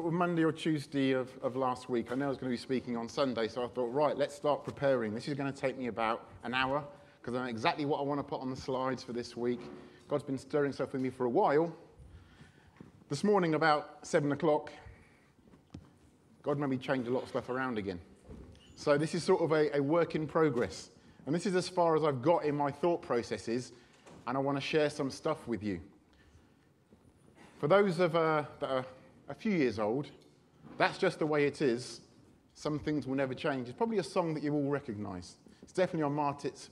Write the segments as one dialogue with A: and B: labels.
A: Monday or Tuesday of last week. I know I was going to be speaking on Sunday, so I thought, right, let's start preparing. This is going to take me about an hour, because I know exactly what I want to put on the slides for this week. God's been stirring stuff with me for a while. This morning, about 7 o'clock, God made me change a lot of stuff around again. So this is sort of a work in progress. And this is as far as I've got in my thought processes, and I want to share some stuff with you. For those that are a few years old, that's just the way it is. Some things will never change. It's probably a song that you all recognise. It's definitely on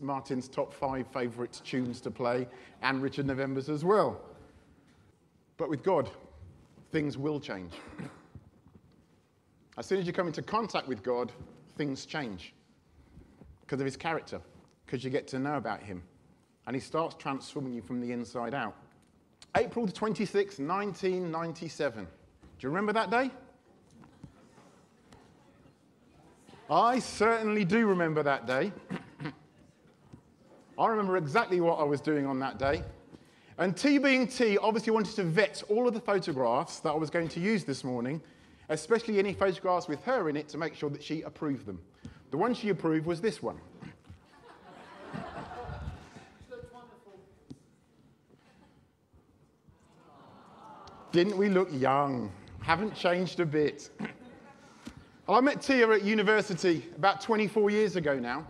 A: Martin's top 5 favourite tunes to play, and Richard November's as well. But with God, things will change. As soon as you come into contact with God, things change because of his character, because you get to know about him, and he starts transforming you from the inside out. April the 26th, 1997. Do you remember that day? I certainly do remember that day. I remember exactly what I was doing on that day. And T being T, obviously wanted to vet all of the photographs that I was going to use this morning, especially any photographs with her in it, to make sure that she approved them. The one she approved was this one. Didn't we look young? Haven't changed a bit. Well, I met Tia at university about 24 years ago now.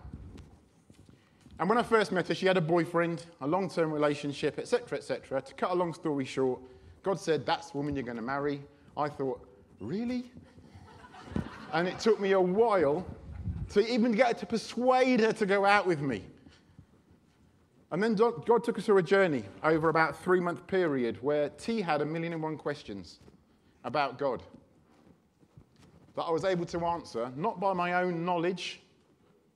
A: And when I first met her, she had a boyfriend, a long-term relationship, etc., etc. To cut a long story short, God said, that's the woman you're going to marry. I thought, really? And it took me a while to even get to persuade her to go out with me. And then God took us through a journey over about a 3-month period where T had 1,000,001 questions about God that I was able to answer, not by my own knowledge,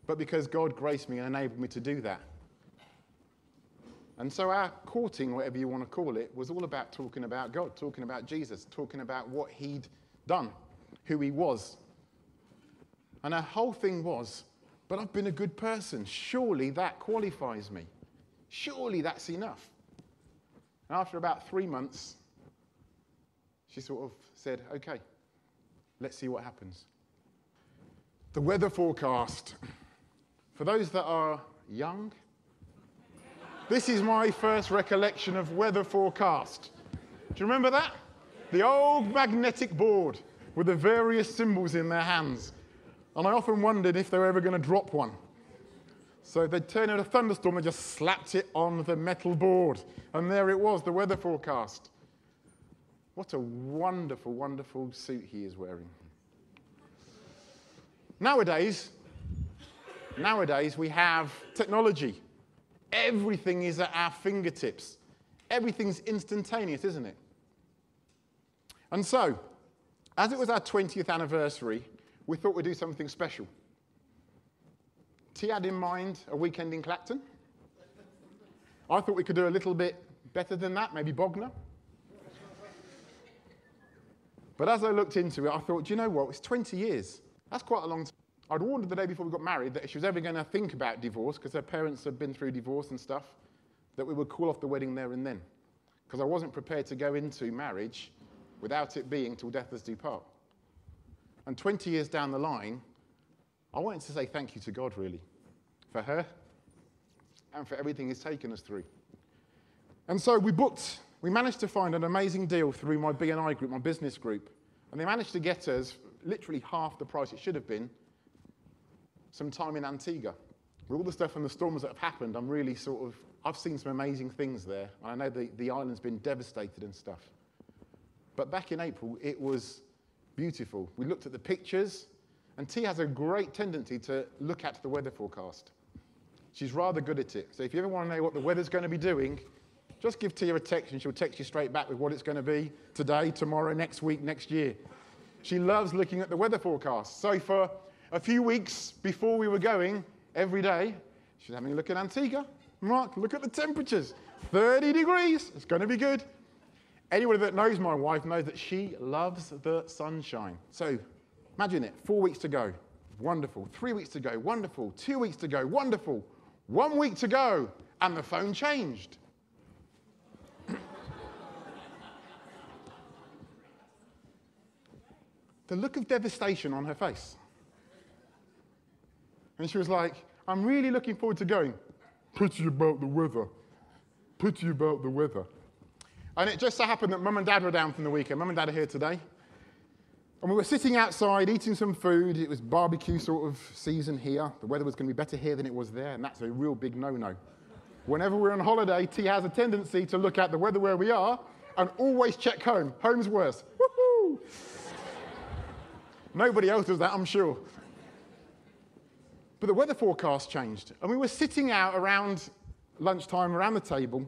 A: but because God graced me and enabled me to do that. And so our courting, whatever you want to call it, was all about talking about God, talking about Jesus, talking about what he'd done, who he was. And our whole thing was, but I've been a good person. Surely that qualifies me. Surely that's enough. And after about 3 months, she sort of said, okay, let's see what happens. The weather forecast. For those that are young, this is my first recollection of weather forecast. Do you remember that? The old magnetic board with the various symbols in their hands. And I often wondered if they were ever going to drop one. So they'd turn in a thunderstorm and just slapped it on the metal board. And there it was, the weather forecast. What a wonderful, wonderful suit he is wearing. Nowadays we have technology. Everything is at our fingertips. Everything's instantaneous, isn't it? And so, as it was our 20th anniversary, we thought we'd do something special. T had in mind a weekend in Clacton. I thought we could do a little bit better than that, maybe Bognor. But as I looked into it, I thought, do you know what? It's 20 years. That's quite a long time. I'd warned her the day before we got married that if she was ever going to think about divorce, because her parents had been through divorce and stuff, that we would call off the wedding there and then. Because I wasn't prepared to go into marriage without it being till death us do part. And 20 years down the line, I wanted to say thank you to God, really, for her and for everything he's taken us through. And so we managed to find an amazing deal through my B&I group, my business group, and they managed to get us literally half the price it should have been, some time in Antigua. With all the stuff and the storms that have happened, I've seen some amazing things there, and I know the island's been devastated and stuff. But back in April, it was beautiful. We looked at the pictures, and T has a great tendency to look at the weather forecast. She's rather good at it. So if you ever want to know what the weather's going to be doing, just give Tia a text and she'll text you straight back with what it's going to be today, tomorrow, next week, next year. She loves looking at the weather forecast. So for a few weeks before we were going, every day, she's having a look at Antigua. Mark, look at the temperatures. 30 degrees. It's going to be good. Anyone that knows my wife knows that she loves the sunshine. So imagine it, 4 weeks to go, wonderful. 3 weeks to go, wonderful. 2 weeks to go, wonderful. 1 week to go, and the phone changed. the look of devastation on her face. And she was like, I'm really looking forward to going. Pity about the weather. Pity about the weather. And it just so happened that Mum and Dad were down from the weekend. Mum and Dad are here today. And we were sitting outside eating some food. It was barbecue sort of season here. The weather was going to be better here than it was there, and that's a real big no-no. Whenever we're on holiday, T has a tendency to look at the weather where we are and always check home. Home's worse. Woohoo! Nobody else does that, I'm sure. But the weather forecast changed, and we were sitting out around lunchtime around the table,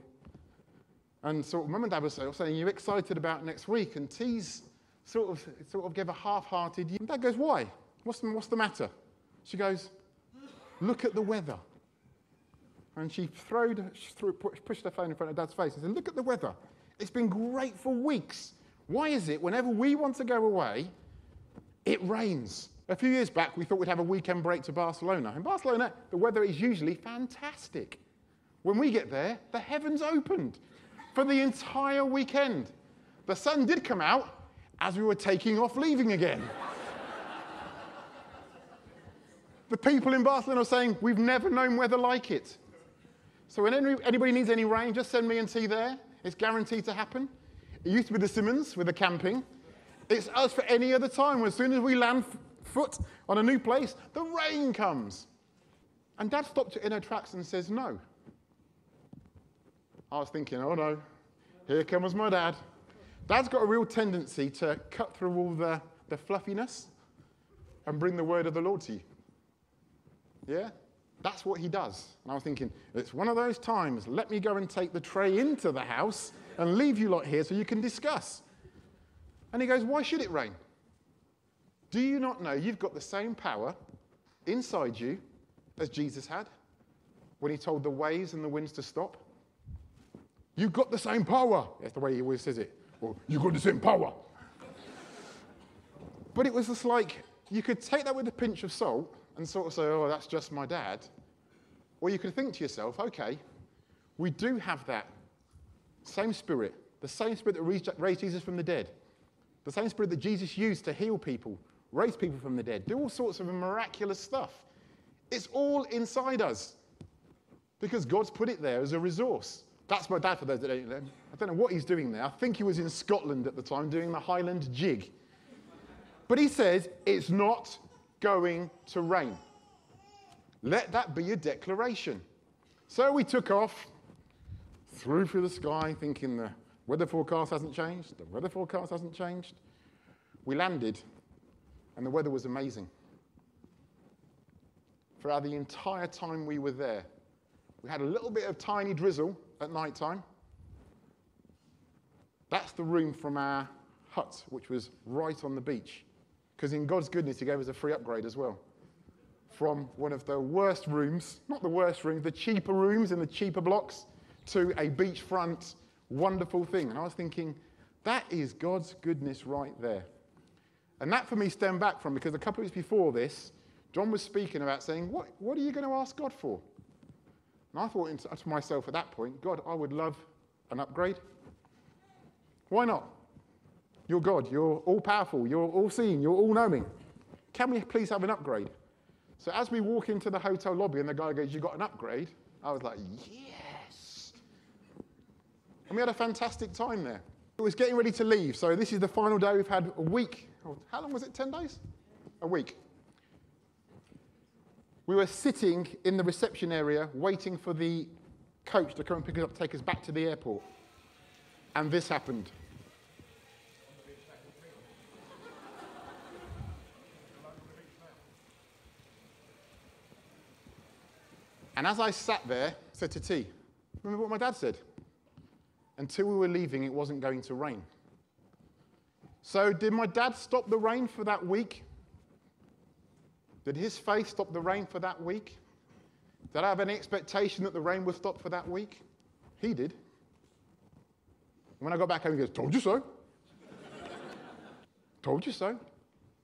A: and sort of Mum and Dad were saying, "Are you excited about next week?" And T's sort of gave a half-hearted. And Dad goes, "Why? What's the matter?" She goes, "Look at the weather." And she pushed her phone in front of Dad's face and said, "Look at the weather. It's been great for weeks. Why is it whenever we want to go away, it rains?" A few years back, we thought we'd have a weekend break to Barcelona. In Barcelona, the weather is usually fantastic. When we get there, the heavens opened for the entire weekend. The sun did come out as we were taking off leaving again. The people in Barcelona are saying, "We've never known weather like it." So when anybody needs any rain, just send me and T there. It's guaranteed to happen. It used to be the Simmons with the camping. It's us for any other time. As soon as we land foot on a new place, the rain comes. And Dad stopped it in her tracks and says, "No." I was thinking, oh no, here comes my dad. Dad's got a real tendency to cut through all the fluffiness and bring the word of the Lord to you. Yeah? That's what he does. And I was thinking, it's one of those times, let me go and take the tray into the house and leave you lot here so you can discuss. And he goes, "Why should it rain? Do you not know you've got the same power inside you as Jesus had when he told the waves and the winds to stop? You've got the same power." That's the way he always says it. Well, you've got the same power. But it was just like, you could take that with a pinch of salt and sort of say, "Oh, that's just my dad." Or you could think to yourself, okay, we do have that same spirit, the same spirit that raised Jesus from the dead, the same spirit that Jesus used to heal people, raise people from the dead, do all sorts of miraculous stuff. It's all inside us because God's put it there as a resource. That's my dad, for those that don't know. I don't know what he's doing there. I think he was in Scotland at the time doing the Highland jig. But he says, it's not going to rain. Let that be a declaration. So we took off, through the sky, thinking the weather forecast hasn't changed. The weather forecast hasn't changed. We landed, and the weather was amazing. Throughout the entire time we were there, we had a little bit of tiny drizzle at night time. That's the room from our hut, which was right on the beach. Because in God's goodness, he gave us a free upgrade as well. From one of the worst rooms, not the worst rooms, the cheaper rooms in the cheaper blocks, to a beachfront wonderful thing. And I was thinking, that is God's goodness right there. And that for me stemmed back from, because a couple of weeks before this, John was speaking about saying, what are you going to ask God for? And I thought to myself at that point, God, I would love an upgrade. Why not? You're God, you're all-powerful, you're all-seeing, you're all-knowing. Can we please have an upgrade? So as we walk into the hotel lobby and the guy goes, "You got an upgrade?" I was like, yes. And we had a fantastic time there. It was getting ready to leave, so this is the final day. We've had a week. How long was it, 10 days? A week. We were sitting in the reception area waiting for the coach to come and pick us up, take us back to the airport. And this happened. And as I sat there, I said to T, remember what my dad said? Until we were leaving, it wasn't going to rain. So did my dad stop the rain for that week? Did his faith stop the rain for that week? Did I have any expectation that the rain would stop for that week? He did. And when I got back home, he goes, "Told you so." Told you so.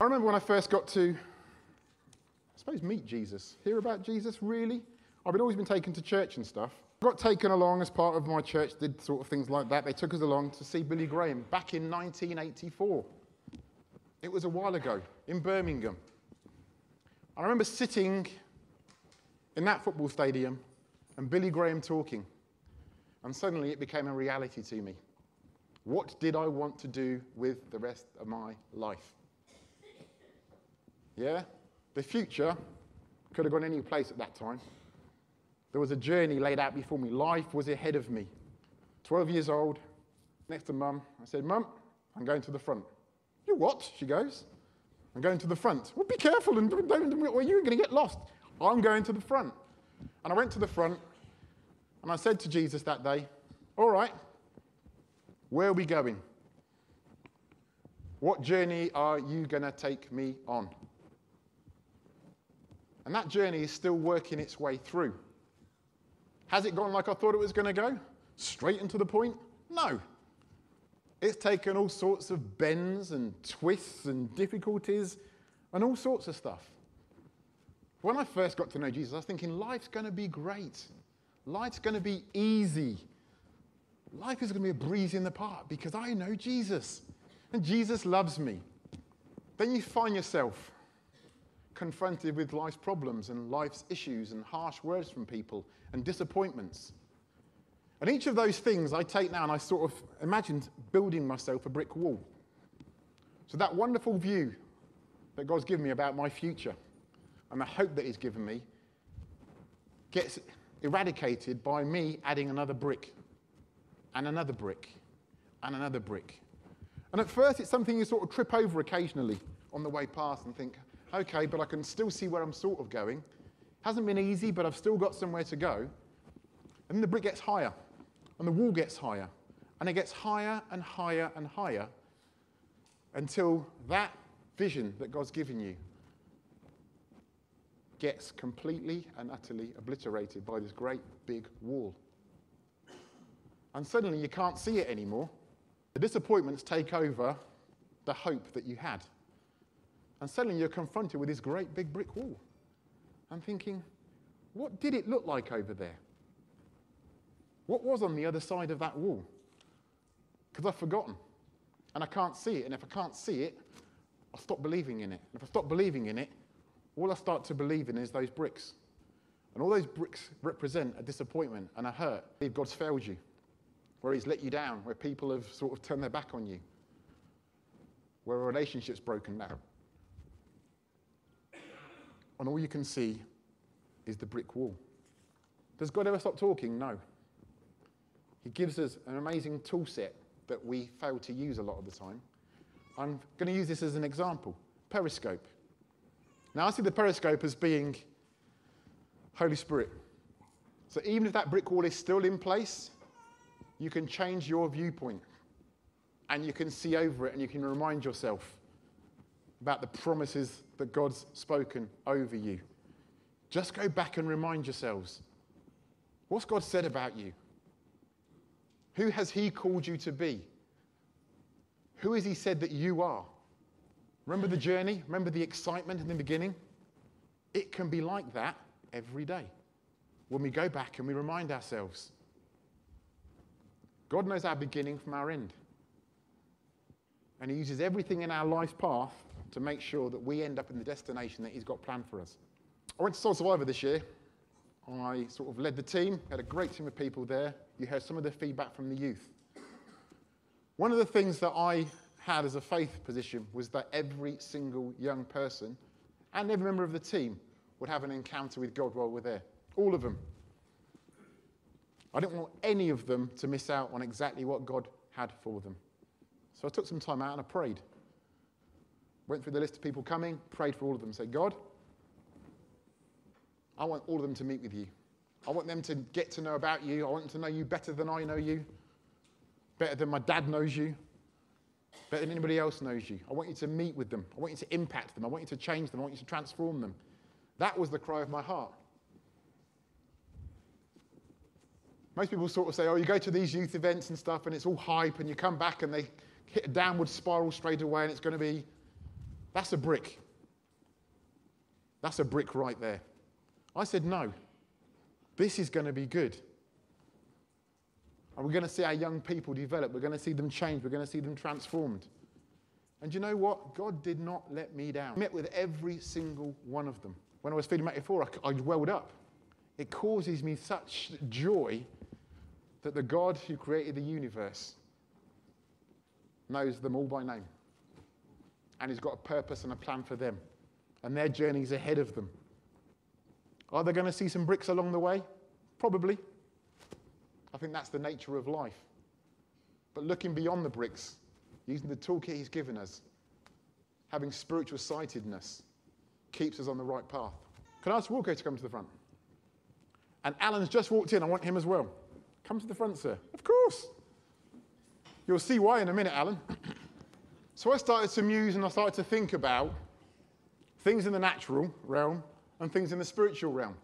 A: I remember when I first got to, I suppose, meet Jesus, hear about Jesus, really. I've always been taken to church and stuff. I got taken along as part of my church, did sort of things like that. They took us along to see Billy Graham back in 1984. It was a while ago in Birmingham. I remember sitting in that football stadium and Billy Graham talking, and suddenly it became a reality to me. What did I want to do with the rest of my life? Yeah? The future could have gone any place at that time. There was a journey laid out before me. Life was ahead of me. 12 years old, next to Mum. I said, Mum, I'm going to the front. You what? She goes. I'm going to the front. Well, be careful, and or you're going to get lost. I'm going to the front. And I went to the front, and I said to Jesus that day, all right, where are we going? What journey are you going to take me on? And that journey is still working its way through. Has it gone like I thought it was going to go? Straight and to the point? No. It's taken all sorts of bends and twists and difficulties and all sorts of stuff. When I first got to know Jesus, I was thinking, life's going to be great. Life's going to be easy. Life is going to be a breeze in the park because I know Jesus. And Jesus loves me. Then you find yourself confronted with life's problems and life's issues and harsh words from people and disappointments. And each of those things I take now and I sort of imagined building myself a brick wall. So that wonderful view that God's given me about my future and the hope that he's given me gets eradicated by me adding another brick and another brick and another brick. And at first it's something you sort of trip over occasionally on the way past and think, okay, but I can still see where I'm sort of going. Hasn't been easy, but I've still got somewhere to go. And then the brick gets higher, and the wall gets higher, and it gets higher and higher and higher until that vision that God's given you gets completely and utterly obliterated by this great big wall. And suddenly you can't see it anymore. The disappointments take over the hope that you had. And suddenly you're confronted with this great big brick wall. I'm thinking, what did it look like over there? What was on the other side of that wall? Because I've forgotten. And I can't see it. And if I can't see it, I'll stop believing in it. And if I stop believing in it, all I start to believe in is those bricks. And all those bricks represent a disappointment and a hurt. If God's failed you, where he's let you down, where people have sort of turned their back on you, where a relationship's broken down. And all you can see is the brick wall. Does God ever stop talking? No. He gives us an amazing tool set that we fail to use a lot of the time. I'm going to use this as an example. Periscope. Now, I see the periscope as being Holy Spirit. So even if that brick wall is still in place, you can change your viewpoint. And you can see over it and you can remind yourself about the promises that God's spoken over you. Just go back and remind yourselves. What's God said about you? Who has he called you to be? Who has he said that you are? Remember the journey? Remember the excitement in the beginning? It can be like that every day when we go back and we remind ourselves. God knows our beginning from our end. And he uses everything in our life's path to make sure that we end up in the destination that he's got planned for us. I went to Soul Survivor this year. I sort of led the team, had a great team of people there. You heard some of the feedback from the youth. One of the things that I had as a faith position was that every single young person and every member of the team would have an encounter with God while we're there. All of them. I didn't want any of them to miss out on exactly what God had for them. So I took some time out and I prayed. Went through the list of people coming, prayed for all of them. Said, God, I want all of them to meet with you. I want them to get to know about you. I want them to know you better than I know you. Better than my dad knows you. Better than anybody else knows you. I want you to meet with them. I want you to impact them. I want you to change them. I want you to transform them. That was the cry of my heart. Most people sort of say, oh, you go to these youth events and stuff and it's all hype and you come back and they hit a downward spiral straight away and it's going to be, that's a brick. That's a brick right there. I said, no, this is going to be good. And we're going to see our young people develop. We're going to see them change. We're going to see them transformed. And you know what? God did not let me down. I met with every single one of them. When I was feeding Matthew 4, I welled up. It causes me such joy that the God who created the universe knows them all by name. And he's got a purpose and a plan for them. And their journey's ahead of them. Are they going to see some bricks along the way? Probably. I think that's the nature of life. But looking beyond the bricks, using the toolkit he's given us, having spiritual sightedness, keeps us on the right path. Can I ask Walker to come to the front? And Alan's just walked in. I want him as well. Come to the front, sir. Of course. You'll see why in a minute, Alan. So I started to muse and I started to think about things in the natural realm and things in the spiritual realm.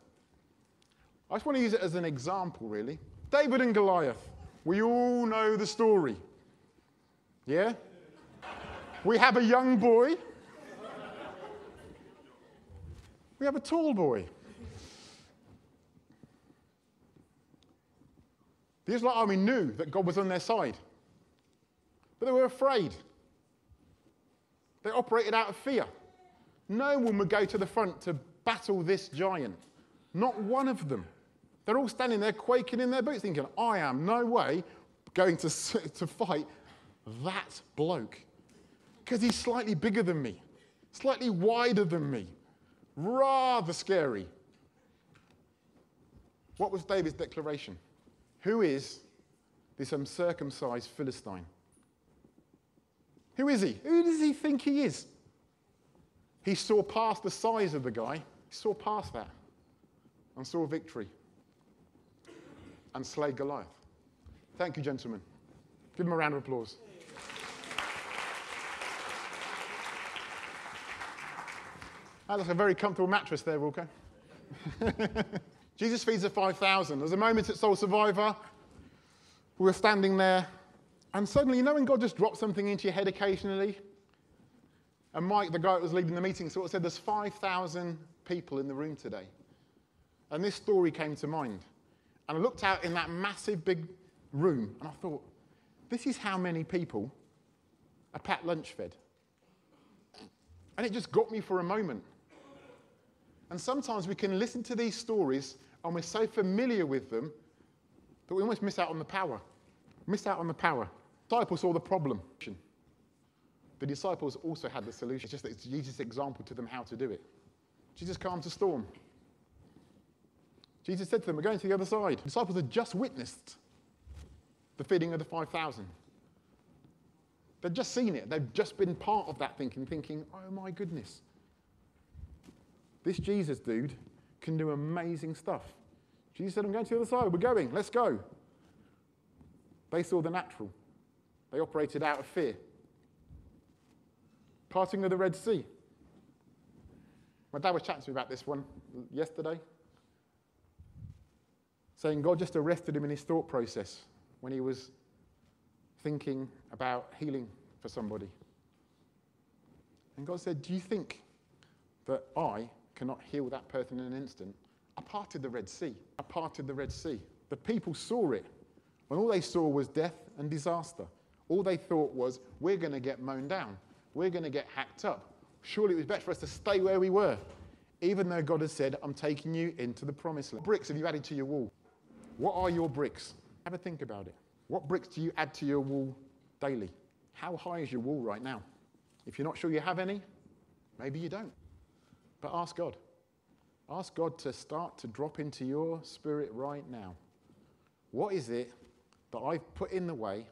A: I just want to use it as an example, really. David and Goliath. We all know the story. Yeah? We have a young boy. We have a tall boy. The Israelite army knew that God was on their side, but they were afraid. They operated out of fear. No one would go to the front to battle this giant. Not one of them. They're all standing there quaking in their boots thinking, I am no way going to fight that bloke. Because he's slightly bigger than me, slightly wider than me. Rather scary. What was David's declaration? Who is this uncircumcised Philistine? Who is he? Who does he think he is? He saw past the size of the guy. He saw past that and saw victory and slayed Goliath. Thank you, gentlemen. Give them a round of applause. That's a very comfortable mattress there, Walker. Jesus feeds the 5,000. There's a moment at Soul Survivor. We were standing there, and suddenly, you know when God just drops something into your head occasionally? And Mike, the guy that was leading the meeting, sort of said, there's 5,000 people in the room today. And this story came to mind. And I looked out in that massive big room, and I thought, this is how many people a packed lunch fed. And it just got me for a moment. And sometimes we can listen to these stories, and we're so familiar with them that we almost miss out on the power. Miss out on the power. The disciples saw the problem. The disciples also had the solution. It's just that it's Jesus' example to them how to do it. Jesus calms the storm. Jesus said to them, we're going to the other side. The disciples had just witnessed the feeding of the 5,000. They'd just seen it. They've just been part of that thinking, oh my goodness. This Jesus dude can do amazing stuff. Jesus said, I'm going to the other side. We're going. Let's go. They saw the natural. They operated out of fear. Parting of the Red Sea. My dad was chatting to me about this one yesterday, saying God just arrested him in his thought process when he was thinking about healing for somebody. And God said, do you think that I cannot heal that person in an instant? I parted the Red Sea. I parted the Red Sea. The people saw it, when all they saw was death and disaster. All they thought was, we're going to get mown down. We're going to get hacked up. Surely it was better for us to stay where we were, even though God has said, I'm taking you into the promised land. What bricks have you added to your wall? What are your bricks? Have a think about it. What bricks do you add to your wall daily? How high is your wall right now? If you're not sure you have any, maybe you don't. But ask God. Ask God to start to drop into your spirit right now. What is it that I've put in the way,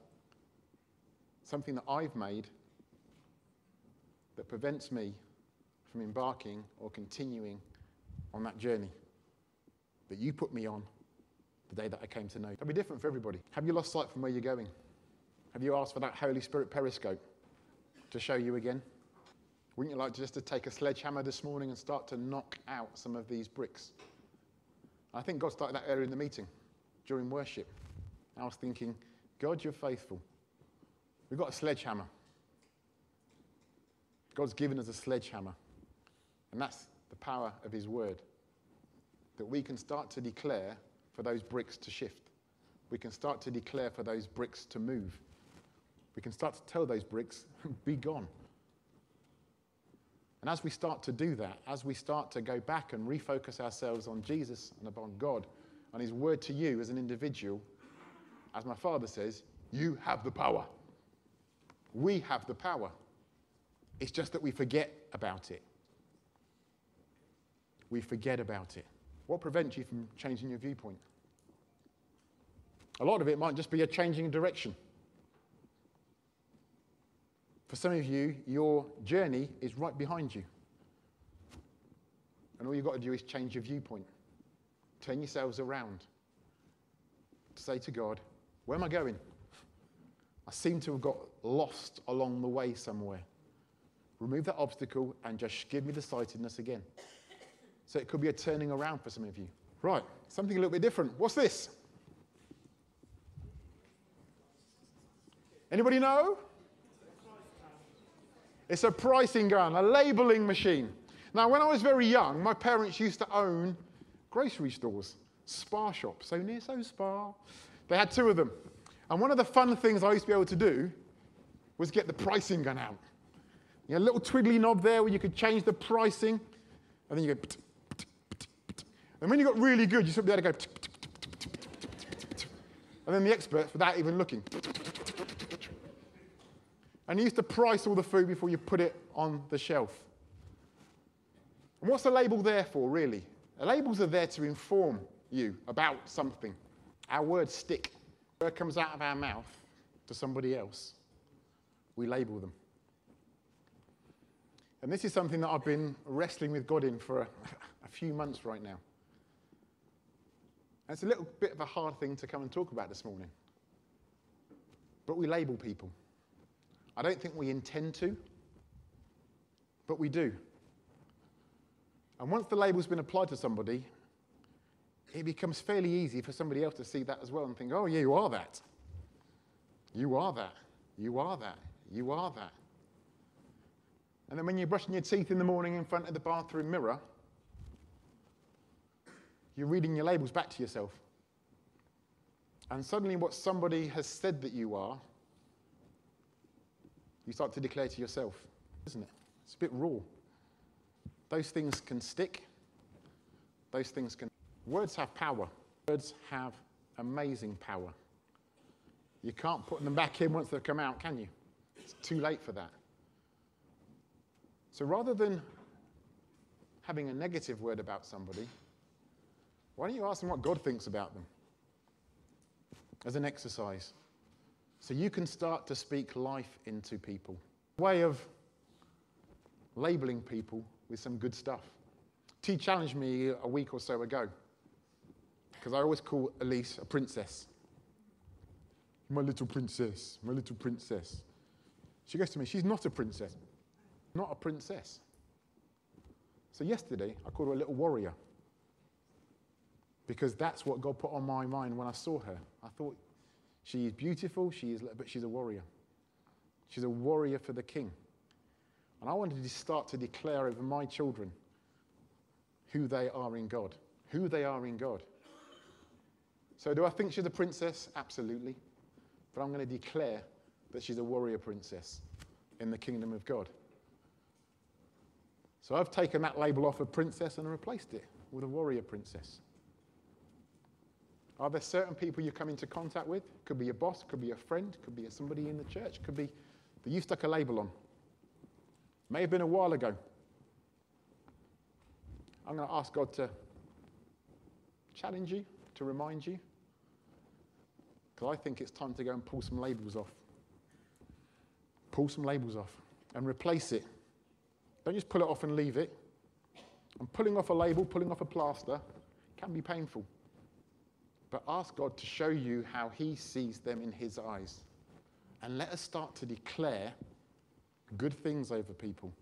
A: something that I've made, that prevents me from embarking or continuing on that journey that you put me on the day that I came to know? It'll be different for everybody. Have you lost sight from where you're going? Have you asked for that Holy Spirit periscope to show you again? Wouldn't you like just to take a sledgehammer this morning and start to knock out some of these bricks? I think God started that earlier in the meeting, during worship. I was thinking, God, you're faithful. We've got a sledgehammer. God's given us a sledgehammer. And that's the power of his word. That we can start to declare for those bricks to shift. We can start to declare for those bricks to move. We can start to tell those bricks, be gone. And as we start to do that, as we start to go back and refocus ourselves on Jesus and upon God, on his word to you as an individual, as my father says, you have the power. We have the power. It's just that we forget about it. We forget about it. What prevents you from changing your viewpoint? A lot of it might just be a changing of direction. For some of you, your journey is right behind you. And all you've got to do is change your viewpoint. Turn yourselves around. Say to God, where am I going? I seem to have got lost along the way somewhere. Remove that obstacle and just give me the sightedness again. So it could be a turning around for some of you. Right, something a little bit different. What's this? Anybody know? It's a pricing gun, a labeling machine. Now, when I was very young, my parents used to own grocery stores, Spar shops, so near, so Spar. They had 2 of them. And one of the fun things I used to be able to do was get the pricing gun out. You know, a little twiggly knob there where you could change the pricing, and then you go, and when you got really good, you should be able to go, and then the experts, without even looking. And you used to price all the food before you put it on the shelf. And what's the label there for, really? The labels are there to inform you about something. Our words stick. Word comes out of our mouth to somebody else. We label them. And this is something that I've been wrestling with God in for a few months right now. And it's a little bit of a hard thing to come and talk about this morning. But we label people. I don't think we intend to, but we do. And once the label's been applied to somebody, it becomes fairly easy for somebody else to see that as well and think, oh, yeah, you are that. You are that. You are that. You are that. And then when you're brushing your teeth in the morning in front of the bathroom mirror, you're reading your labels back to yourself. And suddenly what somebody has said that you are, you start to declare to yourself, isn't it? It's a bit raw. Those things can stick. Those things can... Words have power. Words have amazing power. You can't put them back in once they've come out, can you? It's too late for that. So rather than having a negative word about somebody, why don't you ask them what God thinks about them as an exercise? So you can start to speak life into people. A way of labeling people with some good stuff. T challenged me a week or so ago, because I always call Elise a princess. My little princess, my little princess. She goes to me, she's not a princess. Not a princess. So yesterday, I called her a little warrior, because that's what God put on my mind when I saw her. I thought, she is beautiful, but she's a warrior. She's a warrior for the King. And I wanted to start to declare over my children who they are in God. Who they are in God. So do I think she's a princess? Absolutely. But I'm going to declare that she's a warrior princess in the kingdom of God. So I've taken that label off of princess and replaced it with a warrior princess. Are there certain people you come into contact with? Could be your boss, could be a friend, could be somebody in the church, could be that you stuck a label on. May have been a while ago. I'm going to ask God to challenge you, to remind you, because I think it's time to go and pull some labels off. Pull some labels off and replace it. Don't just pull it off and leave it. And pulling off a label, pulling off a plaster, can be painful. But ask God to show you how he sees them in his eyes. And let us start to declare good things over people.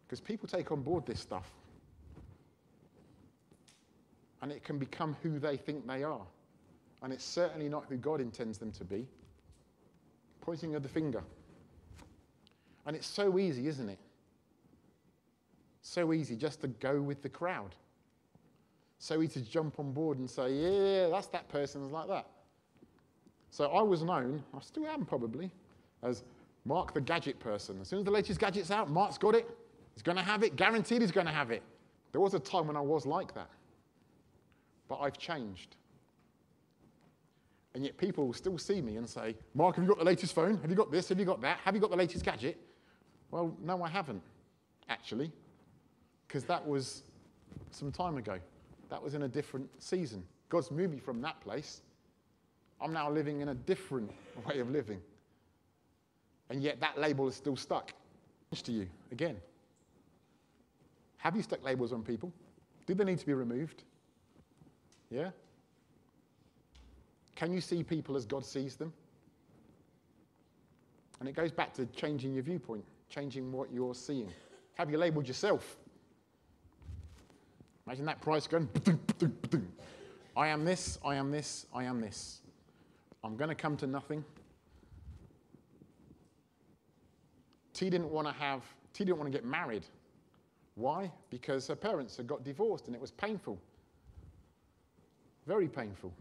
A: Because people take on board this stuff. And it can become who they think they are. And it's certainly not who God intends them to be. Pointing of the finger. And it's so easy, isn't it? So easy just to go with the crowd. So easy to jump on board and say, yeah, that's that person's like that. So I was known, I still am probably, as Mark the gadget person. As soon as the latest gadget's out, Mark's got it. He's going to have it. Guaranteed he's going to have it. There was a time when I was like that. But I've changed. And yet people will still see me and say, Mark, have you got the latest phone? Have you got this? Have you got that? Have you got the latest gadget? Well, no, I haven't, actually. Because that was some time ago. That was in a different season. God's moved me from that place. I'm now living in a different way of living. And yet that label is still stuck to you again. Have you stuck labels on people? Do they need to be removed? Yeah? Can you see people as God sees them? And it goes back to changing your viewpoint, changing what you're seeing. Have you labeled yourself? Imagine that price going, ba-dum, ba-dum, ba-dum. I am this, I am this, I am this. I'm going to come to nothing. T didn't want to get married. Why? Because her parents had got divorced and it was painful. Very painful.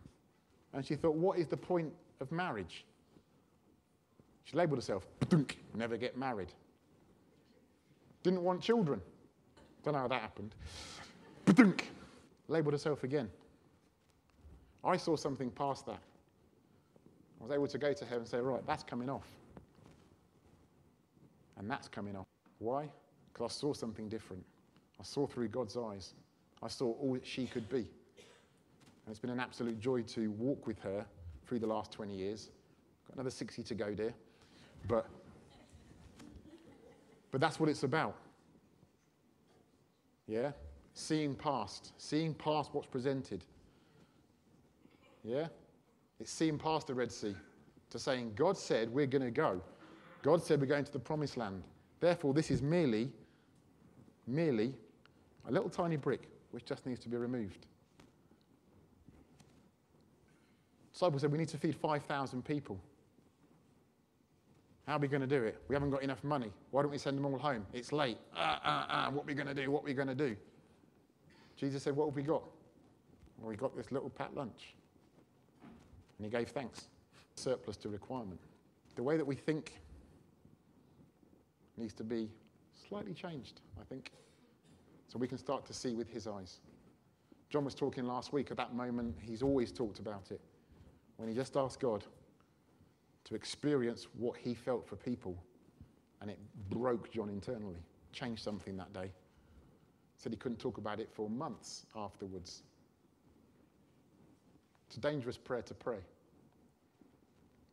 A: And she thought, what is the point of marriage? She labelled herself, never get married. Didn't want children. Don't know how that happened. Labelled herself again. I saw something past that. I was able to go to her and say, right, that's coming off. And that's coming off. Why? Because I saw something different. I saw through God's eyes. I saw all that she could be. And it's been an absolute joy to walk with her through the last 20 years. Got another 60 to go, dear. But that's what it's about. Yeah? Seeing past what's presented. Yeah? It's seeing past the Red Sea to saying, God said we're going to go. God said we're going to the promised land. Therefore, this is merely a little tiny brick which just needs to be removed. Disciples said we need to feed 5,000 people. How are we going to do it? We haven't got enough money. Why don't we send them all home? It's late. What are we going to do? What are we going to do? Jesus said, what have we got? Well, we got this little pat lunch. And he gave thanks. Surplus to requirement. The way that we think needs to be slightly changed, I think, so we can start to see with his eyes. John was talking last week at that moment. He's always talked about it. When he just asked God to experience what he felt for people, and it broke John internally, changed something that day. Said he couldn't talk about it for months afterwards. It's a dangerous prayer to pray.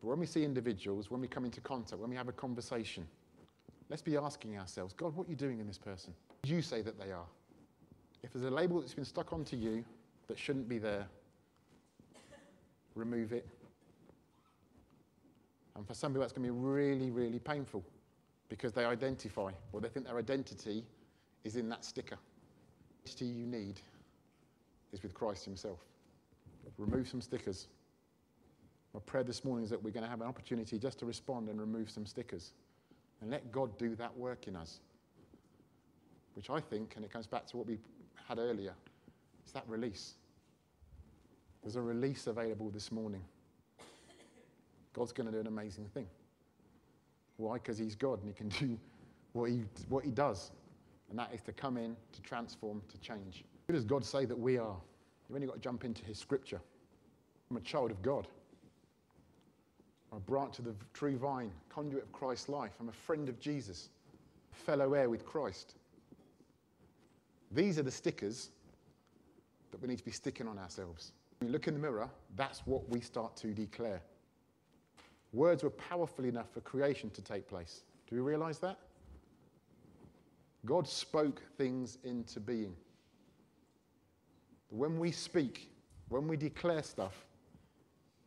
A: But when we see individuals, when we come into contact, when we have a conversation, let's be asking ourselves, God, what are you doing in this person? You say that they are. If there's a label that's been stuck onto you that shouldn't be there, remove it. And for some people, that's going to be really, really painful because they identify, or they think their identity is in that sticker. The identity you need is with Christ himself. Remove some stickers. My prayer this morning is that we're going to have an opportunity just to respond and remove some stickers. And let God do that work in us. Which I think, and it comes back to what we had earlier, it's that release. There's a release available this morning. God's going to do an amazing thing. Why? Because he's God and he can do what he does. And that is to come in, to transform, to change. Who does God say that we are? You've only got to jump into his scripture. I'm a child of God. I'm a branch of the true vine, conduit of Christ's life. I'm a friend of Jesus, fellow heir with Christ. These are the stickers that we need to be sticking on ourselves. When we look in the mirror, that's what we start to declare. Words were powerful enough for creation to take place. Do we realize that? God spoke things into being. When we speak, when we declare stuff,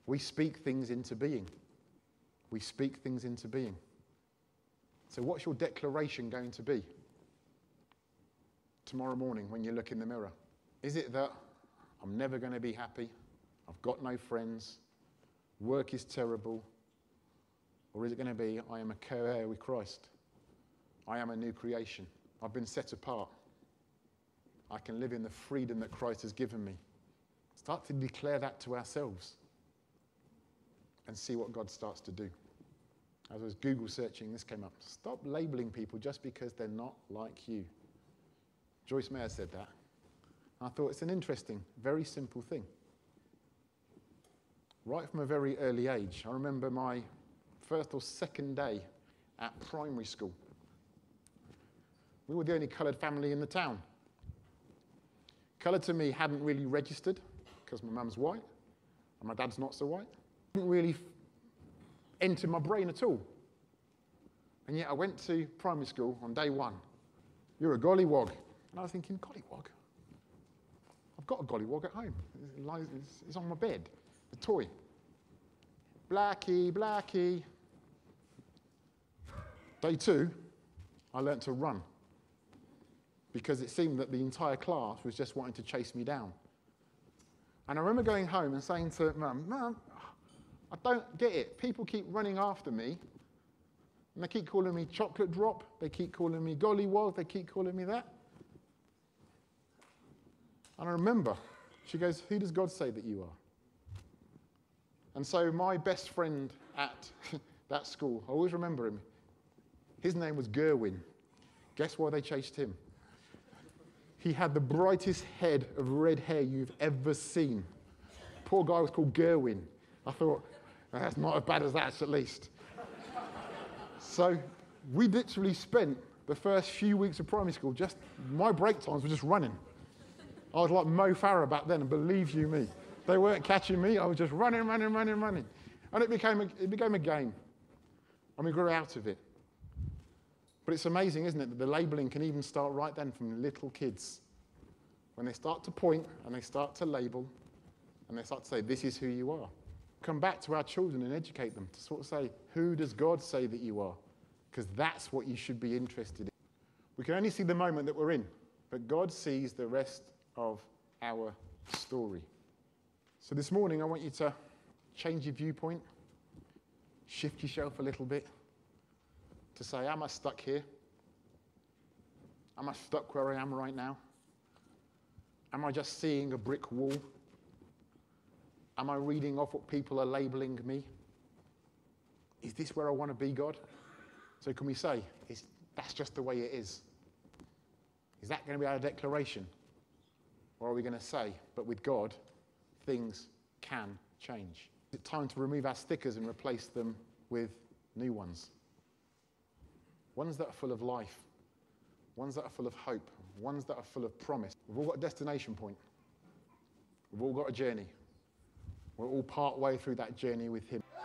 A: we speak things into being. We speak things into being. So what's your declaration going to be tomorrow morning when you look in the mirror? Is it that I'm never going to be happy, I've got no friends, work is terrible? Or is it going to be, I am a co-heir with Christ, I am a new creation, I've been set apart, I can live in the freedom that Christ has given me? Start to declare that to ourselves and see what God starts to do. As I was Google searching, this came up. Stop labeling people just because they're not like you. Joyce Meyer said that. I thought it's an interesting, very simple thing. Right from a very early age, I remember my first or second day at primary school. We were the only coloured family in the town. Colour to me hadn't really registered because my mum's white and my dad's not so white. It didn't really enter my brain at all. And yet I went to primary school on day one. You're a gollywog. And I was thinking, gollywog? I've got a gollywog at home. It's on my bed, a toy. Blackie, Blackie. Day two, I learnt to run because it seemed that the entire class was just wanting to chase me down. And I remember going home and saying to Mum, Mum, I don't get it. People keep running after me, and they keep calling me chocolate drop, they keep calling me gollywog, they keep calling me that. And I remember, she goes, who does God say that you are? And so my best friend at that school, I always remember him, his name was Gerwin. Guess why they chased him? He had the brightest head of red hair you've ever seen. Poor guy was called Gerwin. I thought, that's not as bad as that, at least. So we literally spent the first few weeks of primary school, my break times were just running. I was like Mo Farah back then, and believe you me, they weren't catching me. I was just running. And it became a game. And we grew out of it. But it's amazing, isn't it, that the labeling can even start right then from little kids. When they start to point and they start to label and they start to say, this is who you are. Come back to our children and educate them to sort of say, who does God say that you are? Because that's what you should be interested in. We can only see the moment that we're in, but God sees the rest of our story. So this morning, I want you to change your viewpoint, shift yourself a little bit, to say, am I stuck here? Am I stuck where I am right now? Am I just seeing a brick wall? Am I reading off what people are labeling me? Is this where I want to be, God? So can we say, that's just the way it is? Is that going to be our declaration? Or are we going to say, but with God, things can change? Is it time to remove our stickers and replace them with new ones? Ones that are full of life, ones that are full of hope, ones that are full of promise. We've all got a destination point. We've all got a journey. We're all part way through that journey with Him.